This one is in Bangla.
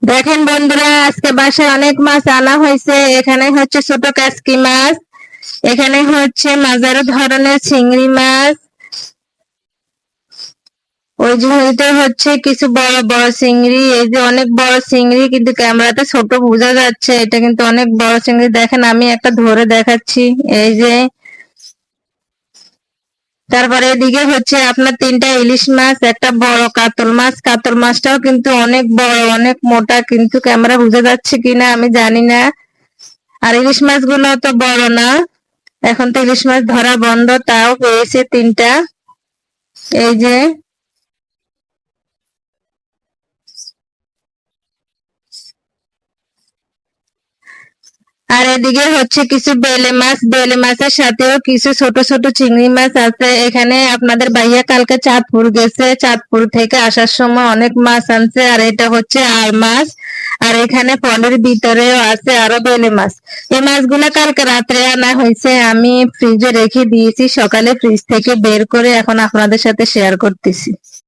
দেখেন বন্ধুরা, আজকে বাসায় অনেক মাছ আনা হয়েছে। এখানে হচ্ছে ছোট কাচকি মাছ, এখানে হচ্ছে মাঝারি ধরনের চিংড়ি মাছ, ওই ঝুড়িতে হচ্ছে কিছু বড় বড় চিংড়ি। এই যে অনেক বড় চিংড়ি, কিন্তু ক্যামেরাতে ছোট বোঝা যাচ্ছে, এটা কিন্তু অনেক বড় চিংড়ি। দেখেন আমি একটা ধরে দেখাচ্ছি, এই যে। তারপরে এদিকে হচ্ছে আপনার তিনটা ইলিশ মাছ, একটা বড় কাতল মাছ। কাতল মাছটাও কিন্তু অনেক বড়, অনেক মোটা, কিন্তু ক্যামেরা বোঝা যাচ্ছে কিনা আমি জানি না। আর ইলিশ মাছগুলো তো বড় না, এখন তো ইলিশ মাছ ধরা বন্ধ, তাও পেয়েছে তিনটা। এই যে। আর এদিকে হচ্ছে কিছু বেলে মাছ, বেলে মাছের সাথেও কিছু ছোট ছোট চিংড়ি মাছ আছে। এখানে আপনাদের ভাইয়া কালকে চাঁদপুর গেছে, চাঁদপুর থেকে আসার সময় অনেক মাছ আনছে। আর এটা হচ্ছে আর মাছ। আর এখানে ফলের ভিতরেও আছে আরো বেলে মাছ। এই মাছগুলো কালকে রাত্রে আনা হয়েছে, আমি ফ্রিজে রেখে দিয়েছি, সকালে ফ্রিজ থেকে বের করে এখন আপনাদের সাথে শেয়ার করতেছি।